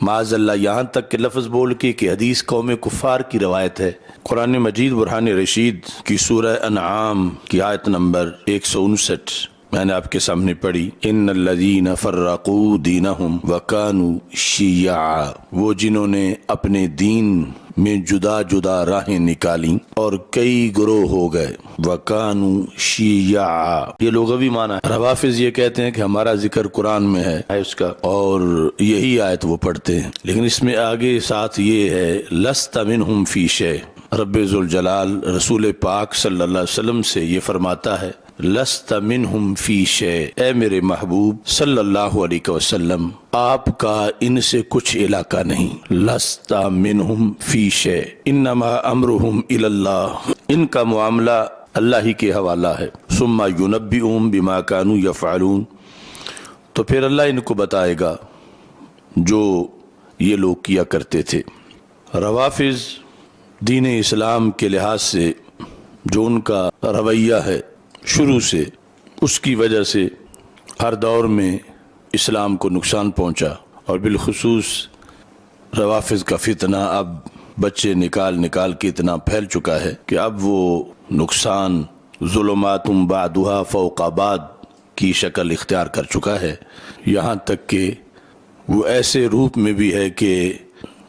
معاذ اللہ یہاں تک کہ لفظ بول کے کہ حدیث قوم کفار کی روایت ہے۔ قرآن مجید برہان رشید کی سورہ انعام کی آیت نمبر 159 میں نے آپ کے سامنے پڑھی، ان الذین فرقوا دینہم وکانوا شیعا، وہ جنہوں نے اپنے دین میں جدا جدا راہیں نکالیں اور کئی گروہ ہو گئے، وکانوا شیعا، یہ لغوی معنی ہے۔ روافض یہ کہتے ہیں کہ ہمارا ذکر قرآن میں ہے اس کا، اور یہی آیت وہ پڑھتے ہیں، لیکن اس میں آگے ساتھ یہ ہے لست منہم فی شیء، رب ذوالجلال رسول پاک صلی اللہ علیہ وسلم سے یہ فرماتا ہے لست منہم فی شیء، اے میرے محبوب صلی اللہ علیہ وسلم آپ کا ان سے کچھ علاقہ نہیں، لست منہم فی شیء انما امرہم الی اللہ، ان کا معاملہ اللہ ہی کے حوالہ ہے، ثم ینبئہم بما کانوا یفعلون، تو پھر اللہ ان کو بتائے گا جو یہ لوگ کیا کرتے تھے۔ روافض دین اسلام کے لحاظ سے جو ان کا رویہ ہے شروع سے، اس کی وجہ سے ہر دور میں اسلام کو نقصان پہنچا، اور بالخصوص روافض کا فتنہ اب بچے نکال کے اتنا پھیل چکا ہے کہ اب وہ نقصان ظلمات بعدها فوق بعد کی شکل اختیار کر چکا ہے، یہاں تک کہ وہ ایسے روپ میں بھی ہے کہ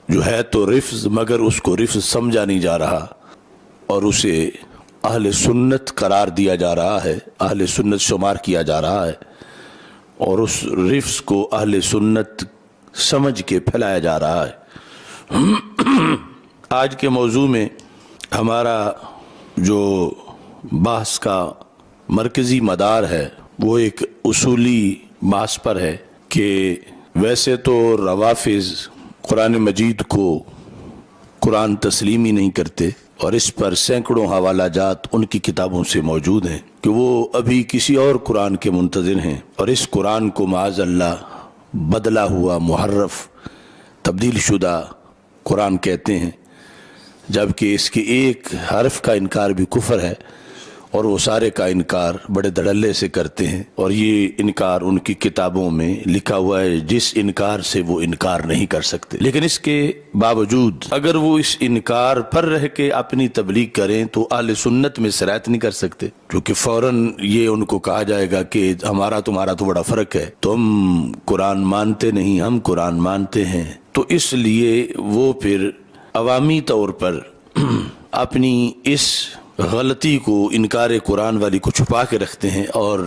جو ہے تو رفض مگر اس کو رفض سمجھا نہیں جا رہا، اور اسے اہل سنت قرار دیا جا رہا ہے، اہل سنت شمار کیا جا رہا ہے، اور اس رفض کو اہل سنت سمجھ کے پھیلایا جا رہا ہے۔ آج کے موضوع میں ہمارا جو بحث کا مرکزی مدار ہے وہ ایک اصولی بحث پر ہے کہ ویسے تو روافض قرآن مجید کو قرآن تسلیم ہی نہیں کرتے، اور اس پر سینکڑوں حوالہ جات ان کی کتابوں سے موجود ہیں کہ وہ ابھی کسی اور قرآن کے منتظر ہیں، اور اس قرآن کو معاذ اللہ بدلا ہوا، محرف، تبدیل شدہ قرآن کہتے ہیں، جبکہ اس کے ایک حرف کا انکار بھی کفر ہے، اور وہ سارے کا انکار بڑے دھڑلے سے کرتے ہیں، اور یہ انکار ان کی کتابوں میں لکھا ہوا ہے جس انکار سے وہ انکار نہیں کر سکتے، لیکن اس کے باوجود اگر وہ اس انکار پر رہ کے اپنی تبلیغ کریں تو اہل سنت میں سرایت نہیں کر سکتے، کیونکہ فوراً یہ ان کو کہا جائے گا کہ ہمارا تمہارا تو بڑا فرق ہے، تم قرآن مانتے نہیں، ہم قرآن مانتے ہیں، تو اس لیے وہ پھر عوامی طور پر اپنی اس غلطی کو، انکار قرآن والی کو چھپا کے رکھتے ہیں، اور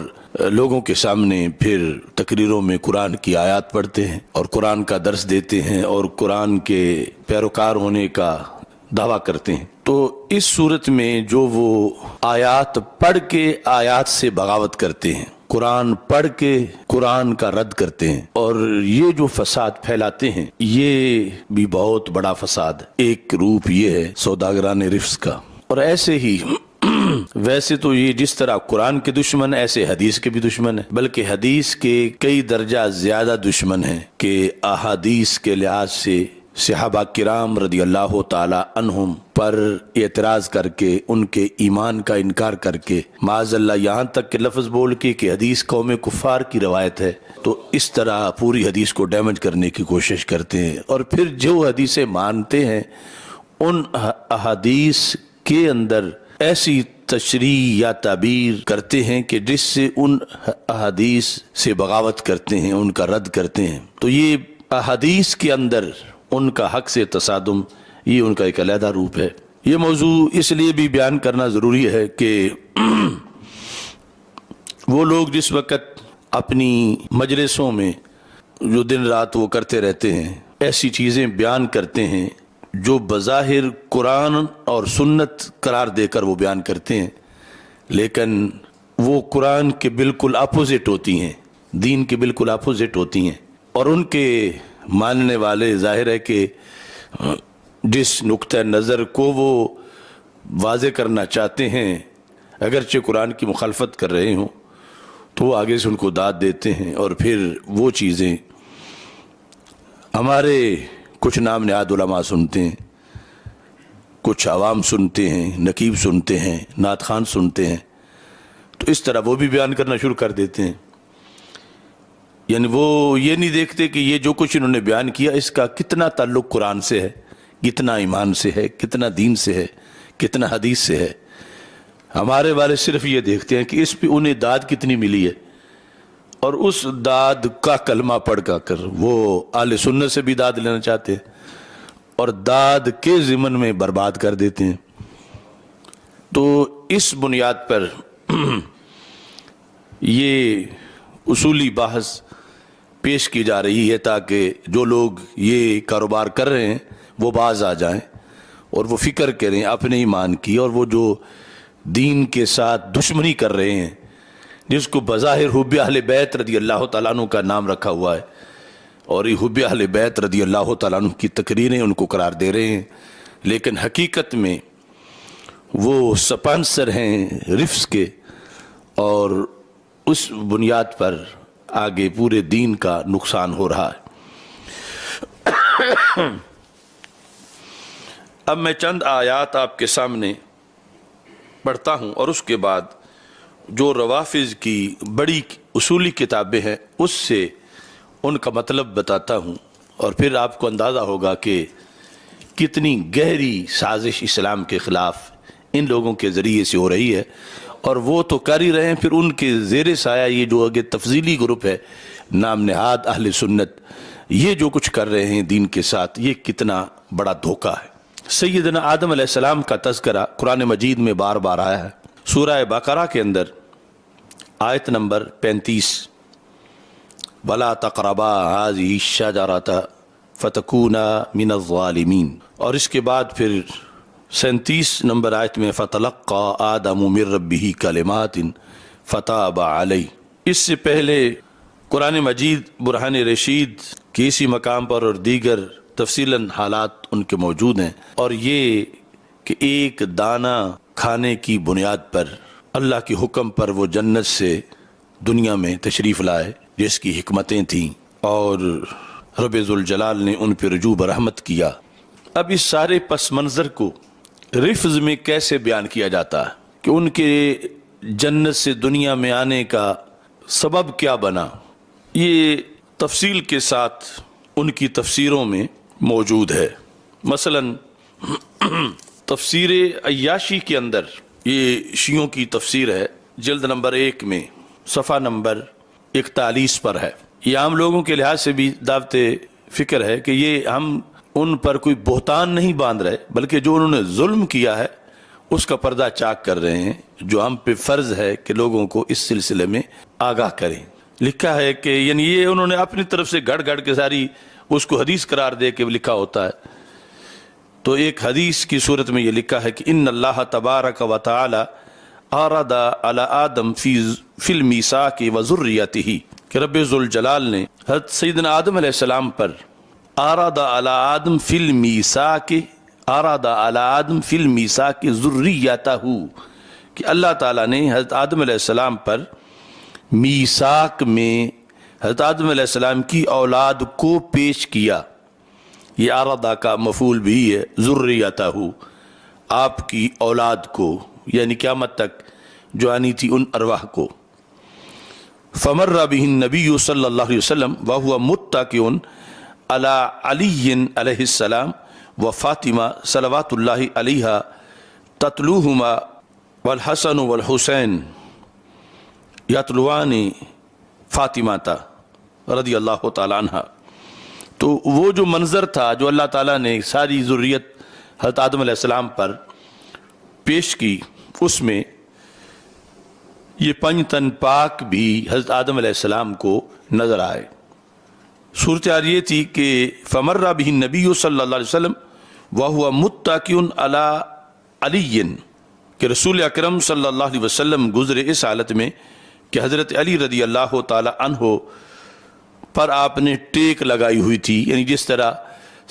لوگوں کے سامنے پھر تقریروں میں قرآن کی آیات پڑھتے ہیں اور قرآن کا درس دیتے ہیں اور قرآن کے پیروکار ہونے کا دعویٰ کرتے ہیں۔ تو اس صورت میں جو وہ آیات پڑھ کے آیات سے بغاوت کرتے ہیں، قرآن پڑھ کے قرآن کا رد کرتے ہیں، اور یہ جو فساد پھیلاتے ہیں یہ بھی بہت بڑا فساد ہے۔ ایک روپ یہ ہے سوداگران رفض کا، اور ایسے ہی ویسے تو یہ جس طرح قرآن کے دشمن ایسے حدیث کے بھی دشمن ہیں، بلکہ حدیث کے کئی درجہ زیادہ دشمن ہیں کہ احادیث کے لحاظ سے صحابہ کرام رضی اللہ تعالی عنہم پر اعتراض کر کے، ان کے ایمان کا انکار کر کے، معاذ اللہ یہاں تک کہ لفظ بول کے کہ حدیث قوم کفار کی روایت ہے، تو اس طرح پوری حدیث کو ڈیمیج کرنے کی کوشش کرتے ہیں، اور پھر جو حدیثیں مانتے ہیں ان احادیث کے اندر ایسی تشریح یا تعبیر کرتے ہیں کہ جس سے ان احادیث سے بغاوت کرتے ہیں، ان کا رد کرتے ہیں، تو یہ احادیث کے اندر ان کا حق سے تصادم، یہ ان کا ایک علیحدہ روپ ہے۔ یہ موضوع اس لیے بھی بیان کرنا ضروری ہے کہ وہ لوگ جس وقت اپنی مجلسوں میں جو دن رات وہ کرتے رہتے ہیں، ایسی چیزیں بیان کرتے ہیں جو بظاہر قرآن اور سنت قرار دے کر وہ بیان کرتے ہیں، لیکن وہ قرآن کے بالکل اپوزٹ ہوتی ہیں، دین کے بالکل اپوزٹ ہوتی ہیں، اور ان کے ماننے والے ظاہر ہے کہ جس نقطہ نظر کو وہ واضح کرنا چاہتے ہیں، اگرچہ قرآن کی مخالفت کر رہے ہوں، تو وہ آگے سے ان کو داد دیتے ہیں، اور پھر وہ چیزیں ہمارے کچھ نام نہاد علماء سنتے ہیں، کچھ عوام سنتے ہیں، نقیب سنتے ہیں، نعت خوان سنتے ہیں، تو اس طرح وہ بھی بیان کرنا شروع کر دیتے ہیں۔ یعنی وہ یہ نہیں دیکھتے کہ یہ جو کچھ انہوں نے بیان کیا اس کا کتنا تعلق قرآن سے ہے، کتنا ایمان سے ہے، کتنا دین سے ہے، کتنا حدیث سے ہے۔ ہمارے والے صرف یہ دیکھتے ہیں کہ اس پہ انہیں داد کتنی ملی ہے، اور اس داد کا کلمہ پڑھ کر وہ اہل سنت سے بھی داد لینا چاہتے ہیں اور داد کے ضمن میں برباد کر دیتے ہیں۔ تو اس بنیاد پر یہ اصولی بحث پیش کی جا رہی ہے تاکہ جو لوگ یہ کاروبار کر رہے ہیں وہ باز آ جائیں اور وہ فکر کریں اپنے ایمان کی، اور وہ جو دین کے ساتھ دشمنی کر رہے ہیں، جس کو بظاہر حب اہل بیت رضی اللہ تعالیٰ عنہ کا نام رکھا ہوا ہے اور یہ حب اہل بیت رضی اللہ تعالیٰ عنہ کی تقریریں ان کو قرار دے رہے ہیں، لیکن حقیقت میں وہ سپانسر ہیں رفس کے، اور اس بنیاد پر آگے پورے دین کا نقصان ہو رہا ہے۔ اب میں چند آیات آپ کے سامنے پڑھتا ہوں اور اس کے بعد جو روافض کی بڑی اصولی کتابیں ہیں اس سے ان کا مطلب بتاتا ہوں، اور پھر آپ کو اندازہ ہوگا کہ کتنی گہری سازش اسلام کے خلاف ان لوگوں کے ذریعے سے ہو رہی ہے، اور وہ تو کر ہی رہے ہیں، پھر ان کے زیر سایہ یہ جو آگے تفضیلی گروپ ہے نام نہاد اہل سنت، یہ جو کچھ کر رہے ہیں دین کے ساتھ، یہ کتنا بڑا دھوکہ ہے۔ سیدنا آدم علیہ السلام کا تذکرہ قرآن مجید میں بار بار آیا ہے۔ سورہ بقرہ کے اندر آیت نمبر 35 وَلَا تَقْرَبَا هَٰذِهِ الشَّجَرَةَ فَتَكُونَا مِنَ الظَّالِمِينَ، اور اس کے بعد پھر 37 نمبر آیت میں فَتَلَقَّىٰ آدَمُ مِن رَبِّهِ كَلِمَاتٍ فَتَابَ عَلَيْهِ۔ اس سے پہلے قرآن مجید برہان رشید کے اسی مقام پر اور دیگر تفصیلاً حالات ان کے موجود ہیں، اور یہ کہ ایک دانہ کھانے کی بنیاد پر اللہ کے حکم پر وہ جنت سے دنیا میں تشریف لائے جس کی حکمتیں تھیں، اور رب ذوالجلال نے ان پہ رجوع برحمت کیا۔ اب اس سارے پس منظر کو رفظ میں کیسے بیان کیا جاتا ہے کہ ان کے جنت سے دنیا میں آنے کا سبب کیا بنا، یہ تفصیل کے ساتھ ان کی تفسیروں میں موجود ہے۔ مثلا تفسیر عیاشی کے اندر، یہ شیعوں کی تفسیر ہے، جلد نمبر 1 میں صفحہ نمبر 41 پر ہے۔ یہ عام لوگوں کے لحاظ سے بھی دعوت فکر ہے کہ یہ ہم ان پر کوئی بہتان نہیں باندھ رہے، بلکہ جو انہوں نے ظلم کیا ہے اس کا پردہ چاک کر رہے ہیں، جو ہم پہ فرض ہے کہ لوگوں کو اس سلسلے میں آگاہ کریں۔ لکھا ہے کہ یعنی یہ انہوں نے اپنی طرف سے گڑ گڑ کے ساری اس کو حدیث قرار دے کے لکھا ہوتا ہے۔ تو ایک حدیث کی صورت میں یہ لکھا ہے کہ ان اللہ تبارک و تعالی اراد علی آدم فی المیثاق و ذریتہ، کہ رب ذوالجلال نے حضرت سیدنا آدم علیہ السلام پر اراد علی آدم فی المیثاق، اراد علی آدم فی المیثاق ذریتہ، کہ اللہ تعالیٰ نے حضرت آدم علیہ السلام پر میثاق میں حضرت آدم علیہ السلام کی اولاد کو پیش کیا۔ یہ ارادہ کا مفعول بھی ہے، ذریتہ، آپ کی اولاد کو، یعنی قیامت تک جو آنی تھی ان ارواح کو۔ فمر بہ النبی صلی اللہ علیہ وسلم وہو متکئ علی علی علیہ السلام و فاطمہ صلوات اللہ علیہا تتلوہما والحسن والحسین یتلوان فاطمہ رضی اللہ تعالیٰ عنہ۔ تو وہ جو منظر تھا جو اللہ تعالیٰ نے ساری ذریت حضرت آدم علیہ السلام پر پیش کی، اس میں یہ پنجتن پاک بھی حضرت آدم علیہ السلام کو نظر آئے۔ صورتحال یہ تھی کہ فمر بہ النبی صلی اللہ علیہ وسلم وہو متکئ علی علی، کہ رسول اکرم صلی اللہ علیہ وسلم گزرے اس حالت میں کہ حضرت علی رضی اللہ تعالی عنہ پر آپ نے ٹیک لگائی ہوئی تھی، یعنی جس طرح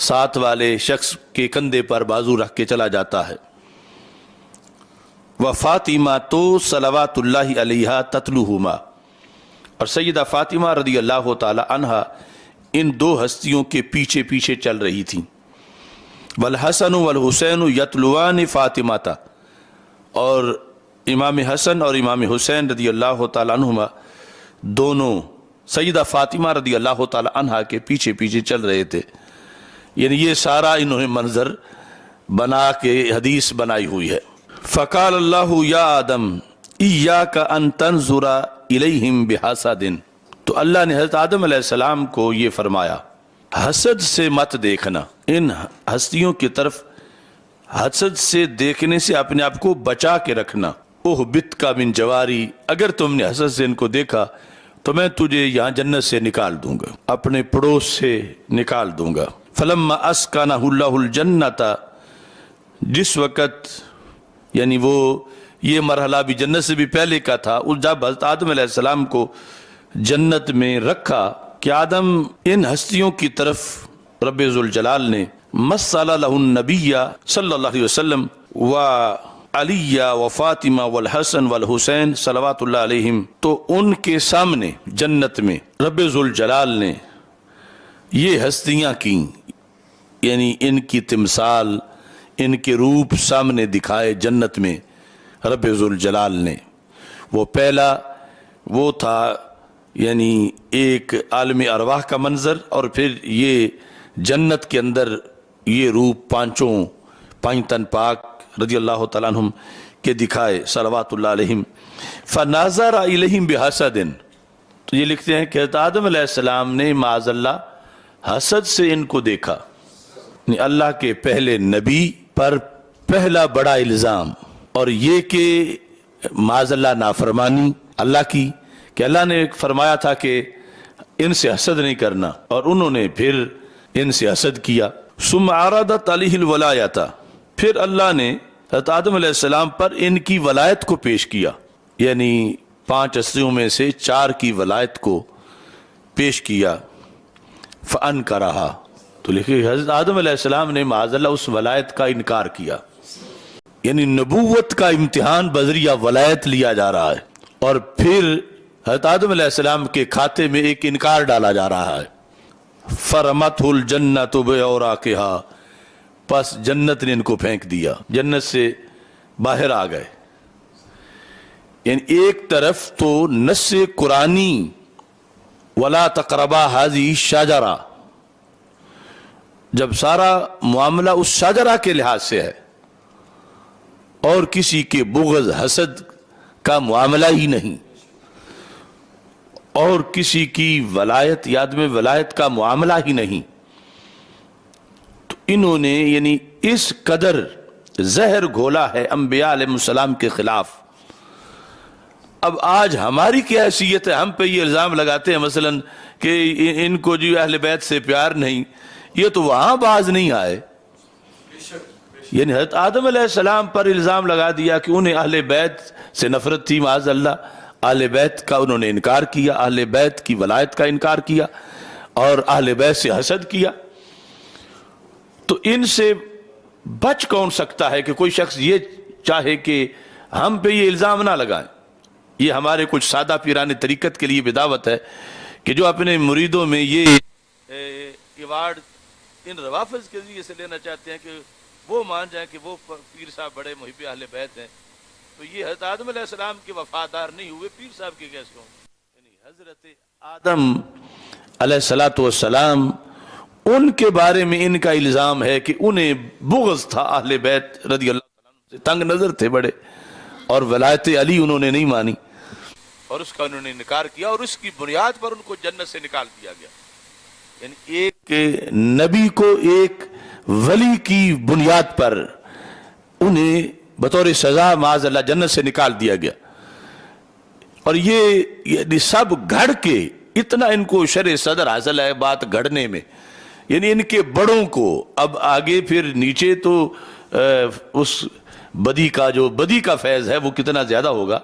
ساتھ والے شخص کے کندھے پر بازو رکھ کے چلا جاتا ہے۔ و فاطمہ تو صلوات اللہ علیہا تتلوہما، اور سیدہ فاطمہ رضی اللہ تعالی عنہا ان دو ہستیوں کے پیچھے پیچھے چل رہی تھیں۔ والحسن والحسین یتلوان فاطمہ، اور امام حسن اور امام حسین رضی اللہ تعالیٰ عنہما دونوں سیدہ فاطمہ رضی اللہ تعالی عنہا کے پیچھے پیچھے چل رہے تھے. یعنی یہ سارا انہوں نے منظر بنا کے حدیث بنائی ہوئی ہے. فقال اللہ یا آدم ایاک ان تنظر الیہم بحسد. تو اللہ نے حضرت آدم علیہ السلام کو یہ فرمایا حسد سے مت دیکھنا، ان ہستیوں کی طرف حسد سے دیکھنے سے اپنے آپ کو بچا کے رکھنا. اہبط کا من جواری، اگر تم نے حسد سے ان کو دیکھا تو میں تجھے یہاں جنت سے نکال دوں گا، اپنے پڑوس سے نکال دوں گا. فلما اسکنہ اللہ الجنت، جس وقت یعنی وہ یہ مرحلہ بھی جنت سے بھی پہلے کا تھا، اس جب حضرت آدم علیہ السلام کو جنت میں رکھا کہ آدم ان ہستیوں کی طرف رب ذوالجلال نے مثل لہ النبی صلی اللہ علیہ وسلم و علی و فاطمہ والحسن والحسین صلوات اللہ علیہم، تو ان کے سامنے جنت میں رب ذوالجلال نے یہ ہستیاں کی، یعنی ان کی تمثال، ان کے روپ سامنے دکھائے جنت میں رب ذوالجلال نے. وہ پہلا وہ تھا یعنی ایک عالم ارواح کا منظر، اور پھر یہ جنت کے اندر یہ روپ پانچ تن پاک رضی اللہ تعالیٰ عنہم کے دکھائے صلوات اللہ علیہم. فناظر الیہم بحسد، تو یہ لکھتے ہیں کہ حضرت آدم علیہ السلام نے معاذ اللہ حسد سے ان کو دیکھا. یعنی اللہ کے پہلے نبی پر پہلا بڑا الزام، اور یہ کہ معاذ اللہ نافرمانی اللہ کی، کہ اللہ نے فرمایا تھا کہ ان سے حسد نہیں کرنا، اور انہوں نے پھر ان سے حسد کیا. ثم عرضت علیہ الولایۃ، پھر اللہ نے حضرت آدم علیہ السلام پر ان کی ولایت کو پیش کیا، یعنی 5 ہستیوں میں سے 4 کی ولایت کو پیش کیا. فانکرہا، تو لکھے حضرت آدم علیہ السلام نے معاذ اللہ اس ولایت کا انکار کیا. یعنی نبوت کا امتحان بذریعہ ولایت لیا جا رہا ہے، اور پھر حضرت آدم علیہ السلام کے کھاتے میں ایک انکار ڈالا جا رہا ہے. فرمتہ الجنت بعوراقہا، پس جنت نے ان کو پھینک دیا، جنت سے باہر آ گئے. یعنی ایک طرف تو نص قرآنی ولا تقربا ھذہ الشجرہ، جب سارا معاملہ اس شجرہ کے لحاظ سے ہے اور کسی کے بغض حسد کا معاملہ ہی نہیں، اور کسی کی ولایت یاد میں ولایت کا معاملہ ہی نہیں، تو انہوں نے یعنی اس قدر زہر گھولا ہے انبیاء علیہ السلام کے خلاف. اب آج ہماری کیا حیثیت ہے؟ ہم پہ یہ الزام لگاتے ہیں مثلا کہ ان کو جو اہل بیت سے پیار نہیں، یہ تو وہاں باز نہیں آئے. یعنی حضرت آدم علیہ السلام پر الزام لگا دیا کہ انہیں اہل بیت سے نفرت تھی، معاذ اللہ اہل بیت کا انہوں نے انکار کیا، اہل بیت کی ولایت کا انکار کیا، اور اہل بیت سے حسد کیا. تو ان سے بچ کون سکتا ہے کہ کوئی شخص یہ چاہے کہ ہم پہ یہ الزام نہ لگائیں؟ یہ ہمارے کچھ سادہ پیران طریقت کے لیے بدعوت ہے کہ جو اپنے مریدوں میں یہ ایوارڈ ان روافظ کے ذریعے سے لینا چاہتے ہیں کہ وہ مان جائیں کہ وہ پیر صاحب بڑے محب اہل بیت ہیں، تو یہ حضرت آدم علیہ السلام کے وفادار نہیں ہوئے، پیر صاحب کے کیسے ہوں؟ یعنی حضرت آدم علیہ السلام ان کے بارے میں ان کا الزام ہے کہ انہیں بغض تھا اہل بیت رضی اللہ عنہ سے، تنگ نظر تھے بڑے، اور ولایت علی انہوں نے نہیں مانی، اور اس کا انہوں نے انکار کیا، اور اس کی بنیاد پر ان کو جنت سے نکال دیا گیا. یعنی ایک نبی کو ایک ولی کی بنیاد پر انہیں بطور سزا معاذ اللہ جنت سے نکال دیا گیا. اور یہ یعنی سب گھڑ کے اتنا ان کو شرع صدر حاصل ہے بات گھڑنے میں، یعنی ان کے بڑوں کو اب آگے پھر نیچے تو اس بدی کا جو بدی کا فیض ہے وہ کتنا زیادہ ہوگا.